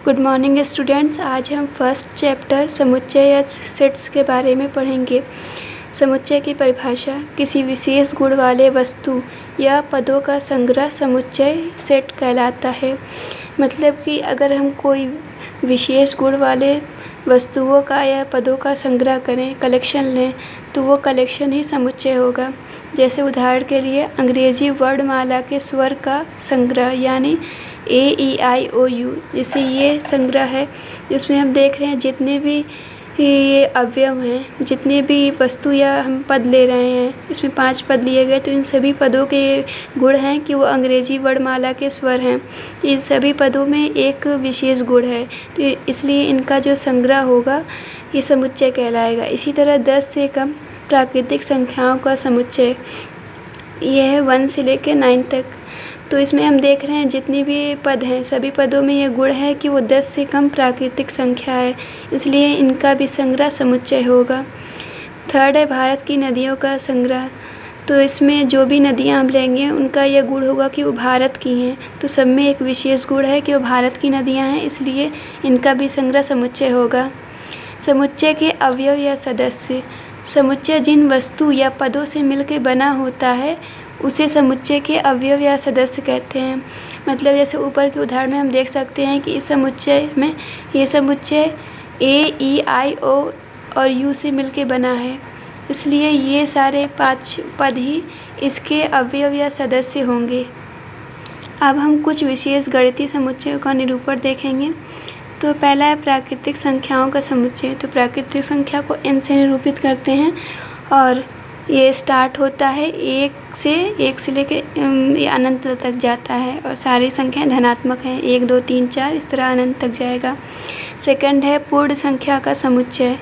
Good morning students. आज हम first chapter समुच्चय या सेट्स के बारे में पढ़ेंगे। समुच्चय की परिभाषा: किसी विशेष गुण वाले वस्तु या पदों का संग्रह समुच्चय सेट कहलाता है। मतलब कि अगर हम कोई विशेष गुण वाले वस्तुओं का या पदों का संग्रह करें, कलेक्शन लें, तो वो कलेक्शन ही समुच्चय होगा। जैसे उदाहरण के लिए अंग्रेजी वर्णमाला के स्वर का संग्रह यानी AEIOU, जैसे ये संग्रह है जिसमें हम देख रहे हैं जितने भी ये अवयव हैं, जितने भी वस्तु या हम पद ले रहे हैं, इसमें 5 पद लिए गए, तो इन सभी पदों के गुण हैं कि वो अंग्रेजी वर्णमाला के स्वर हैं। इन सभी पदों में एक विशेष गुण है, तो इसलिए इनका जो संग्रह होगा ये समुच्चय कहलाएगा। इसी तरह 10 से कम प्राकृतिक संख्याओं का समुच्चय, यह है 1 से लेकर 9 तक। तो इसमें हम देख रहे हैं जितनी भी पद हैं, सभी पदों में ये गुण है कि वो 10 से कम प्राकृतिक संख्या है, इसलिए इनका भी संग्रह समुच्चय होगा। थर्ड है भारत की नदियों का संग्रह। तो इसमें जो भी नदियाँ हम लेंगे उनका यह गुण होगा कि वो भारत की हैं, तो सब में एक विशेष गुण है कि वो भारत की नदियाँ हैं, इसलिए इनका भी संग्रह समुच्चय होगा। समुच्चय के अवयव या सदस्य: समुच्चय जिन वस्तु या पदों से मिलकर बना होता है उसे समुच्चय के अवयव या सदस्य कहते हैं। मतलब जैसे ऊपर के उदाहरण में हम देख सकते हैं कि इस समुच्चय में ये समुच्चय AEIO और U से मिलकर बना है, इसलिए ये सारे 5 पद ही इसके अवयव या सदस्य होंगे। अब हम कुछ विशेष गणितीय समुच्चयों का निरूपण देखेंगे। तो पहला है प्राकृतिक संख्याओं का समुच्चय। तो प्राकृतिक संख्या को n से निरूपित करते हैं और ये स्टार्ट होता है 1 से लेके अनंत तक जाता है और सारी संख्याएं धनात्मक हैं, 1 2 3 4 इस तरह अनंत तक जाएगा। सेकंड है पूर्ण संख्या का समुच्चय।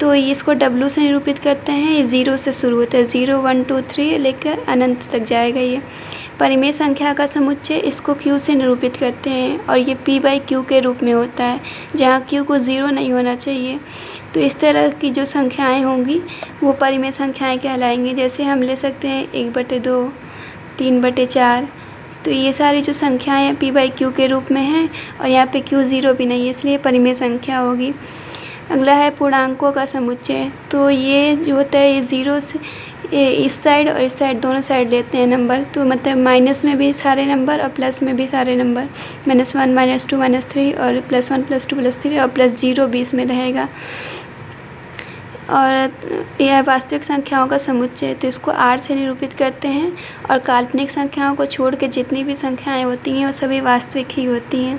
तो इसको W से निरूपित करते हैं, ये 0 से शुरू होता है, 0 1 2 3 लेकर अनंत तक जाएगा ये। परिमेय संख्या का समुच्चय, इसको Q से निरूपित करते हैं और ये P/Q के रूप में होता है, जहाँ Q को 0 नहीं होना चाहिए। तो इस तरह की जो संख्याएं होंगी वो परिमेय संख्याएं कहलाएंगी। जैसे हम ले सकते हैं 1/2, 3/4। तो ये सारी जो संख्याएं P/Q के रूप में हैं और यहाँ पे Q 0 भी नहीं है, इसलिए परिमेय संख्या होगी। अगला है पूर्णांकों का समुच्चय। तो ये जो होता है ये 0 से इस साइड और इस साइड दोनों साइड लेते हैं नंबर, तो मतलब माइनस में भी सारे नंबर और प्लस में भी सारे नंबर, -1 -2 -3 और +1 +2 +3 और +0 बीच में रहेगा। और यह वास्तविक संख्याओं का समुच्चय, तो इसको R से निरूपित करते हैं और काल्पनिक संख्याओं को छोड़ के जितनी भी संख्याएं होती हैं वो सभी वास्तविक ही होती हैं।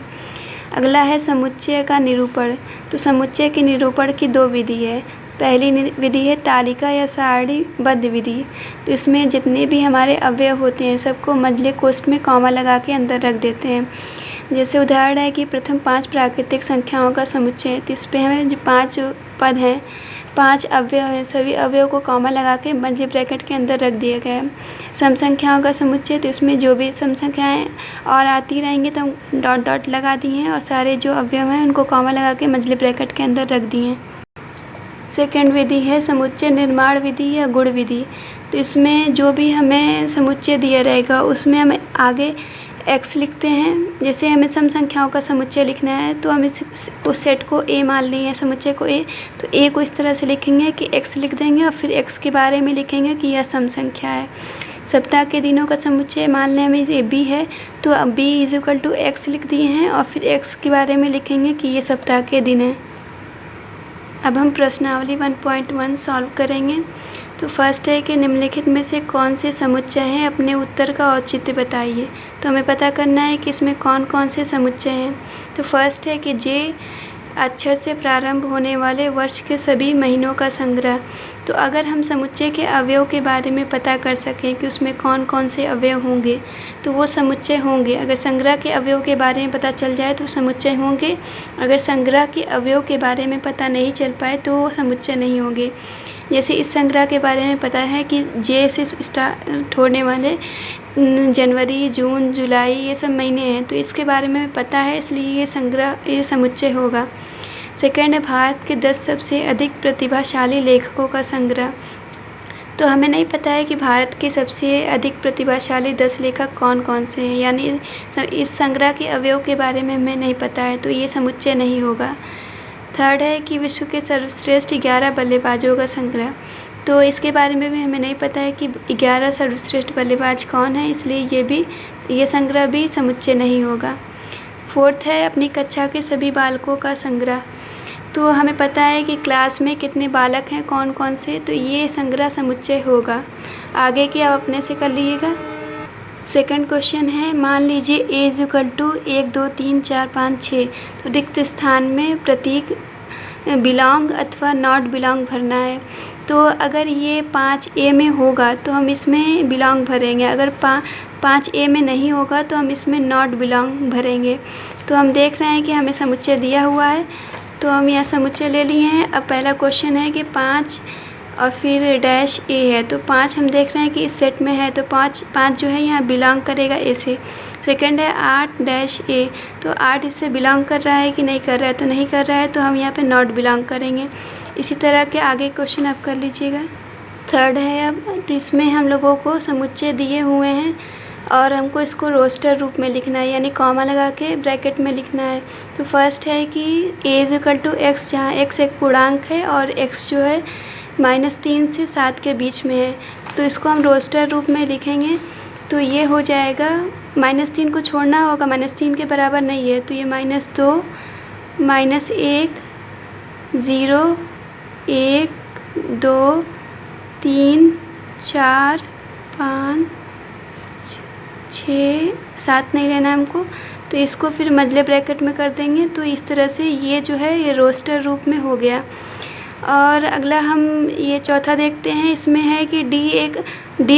अगला है समुच्चय का निरूपण। तो समुच्चय के निरूपण की 2 विधि है। पहली विधि है तालिका या सारणीबद्ध विधि। तो इसमें जितने भी हमारे अवयव होते हैं सबको मझले कोष्ठ में कॉमा लगा के अंदर रख देते हैं। जैसे उदाहरण है कि प्रथम 5 प्राकृतिक संख्याओं का समुच्चय। तो इस पर हमें जो 5 पद हैं, 5 अवयव हैं, सभी अवयव को कॉमा लगा के मध्य ब्रैकेट के अंदर रख दिया गया है। सम संख्याओं का समुच्चय, तो इसमें जो भी सम संख्याएँ और आती रहेंगी तो हम डॉट डॉट लगा दिए हैं और सारे जो अवयव हैं उनको कॉमा लगा के मझले ब्रैकेट के अंदर रख दिए हैं। सेकेंड विधि है समुच्चय निर्माण विधि या गुण विधि। तो इसमें जो भी हमें समुच्चय दिया रहेगा उसमें हम आगे x लिखते हैं। जैसे हमें सम संख्याओं का समुच्चय लिखना है तो हम उस सेट को A मान लिए हैं, समुच्चय को A, तो A को इस तरह से लिखेंगे कि x लिख देंगे और फिर x के बारे में लिखेंगे कि यह सम संख्या है। सप्ताह के दिनों का समुच्चय मान लें हमें ये B है, तो अब B = x लिख दिए हैं और फिर x के बारे में लिखेंगे कि ये सप्ताह के दिन हैं। अब हम प्रश्नावली 1.1 सॉल्व करेंगे। तो फर्स्ट है कि निम्नलिखित में से कौन से समुच्चय हैं, अपने उत्तर का औचित्य बताइए। तो हमें पता करना है कि इसमें कौन कौन से समुच्चय हैं। तो फर्स्ट है कि J अक्षर से प्रारंभ होने वाले वर्ष के सभी महीनों का संग्रह। तो अगर हम समुच्चय के अवयव के बारे में पता कर सकें कि उसमें कौन कौन से अवयव होंगे तो वो समुच्चय होंगे। अगर संग्रह के अवयव के बारे में पता चल जाए तो समुच्चय होंगे, अगर संग्रह के अवयव के बारे में पता नहीं चल पाए तो वो समुच्चय नहीं होंगे। जैसे इस संग्रह के बारे में पता है कि J से स्टार्ट होने वाले जनवरी, जून, जुलाई ये सब महीने हैं, तो इसके बारे में पता है, इसलिए ये समुच्चय होगा। सेकंड है भारत के 10 सबसे अधिक प्रतिभाशाली लेखकों का संग्रह। तो हमें नहीं पता है कि भारत के सबसे अधिक प्रतिभाशाली 10 लेखक कौन कौन से हैं, यानी इस संग्रह के अवयव के बारे में हमें नहीं पता है, तो ये समुच्चय नहीं होगा। थर्ड है कि विश्व के सर्वश्रेष्ठ 11 बल्लेबाजों का संग्रह, तो इसके बारे में भी हमें नहीं पता है कि 11 सर्वश्रेष्ठ बल्लेबाज कौन है, इसलिए ये संग्रह भी समुच्चय नहीं होगा। फोर्थ है अपनी कक्षा के सभी बालकों का संग्रह, तो हमें पता है कि क्लास में कितने बालक हैं कौन कौन से, तो ये संग्रह समुच्चय होगा। आगे की आप अपने से कर लीजिएगा। सेकंड क्वेश्चन है, मान लीजिए A = 1 2 3 4 5 6, तो रिक्त स्थान में प्रतीक बिलोंग अथवा नॉट बिलोंग भरना है। तो अगर ये 5A में होगा तो हम इसमें बिलोंग भरेंगे, अगर 5A में नहीं होगा तो हम इसमें नॉट बिलोंग भरेंगे। तो हम देख रहे हैं कि हमें समुच्चय दिया हुआ है, तो हम यहाँ समुच्चय ले लिए हैं। अब पहला क्वेश्चन है कि 5 और फिर -A है, तो 5 हम देख रहे हैं कि इस सेट में है, तो 5 जो है यहाँ बिलोंग करेगा A से। सेकंड है 8-A, तो 8 इससे बिलोंग कर रहा है कि नहीं कर रहा है, तो नहीं कर रहा है, तो हम यहाँ पे नॉट बिलोंग करेंगे। इसी तरह के आगे क्वेश्चन आप कर लीजिएगा। थर्ड है अब, तो इसमें हम लोगों को समुच्चय दिए हुए हैं और हमको इसको रोस्टर रूप में लिखना है, यानी कॉमा लगा के ब्रैकेट में लिखना है। तो फर्स्ट है कि A = x, जहाँ x एक पूर्णांक है और x जो है -3 से 7 के बीच में है, तो इसको हम रोस्टर रूप में लिखेंगे। तो ये हो जाएगा, -3 को छोड़ना होगा, -3 के बराबर नहीं है, तो ये -2 -1 0 1 2 3 4 5 6 7 नहीं लेना हमको, तो इसको फिर मझले ब्रैकेट में कर देंगे। तो इस तरह से ये जो है ये रोस्टर रूप में हो गया। और अगला हम ये चौथा देखते हैं, इसमें है कि D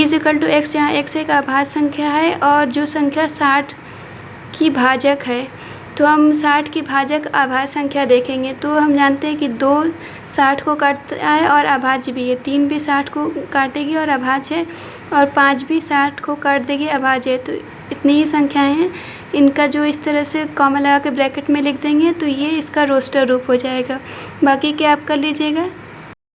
= x, जहाँ x एक आभाज्य संख्या है और जो संख्या 60 की भाजक है, तो हम 60 की भाजक आभाज्य संख्या देखेंगे। तो हम जानते हैं कि 2 60 को काटता है और अभाज्य भी है, 3 भी 60 को काटेगी और अभाज्य है, और 5 भी 60 को काट देगी, अभाज्य है। तो इतनी ही संख्याएं हैं, इनका जो इस तरह से कॉमा लगा के ब्रैकेट में लिख देंगे तो ये इसका रोस्टर रूप हो जाएगा। बाकी क्या आप कर लीजिएगा।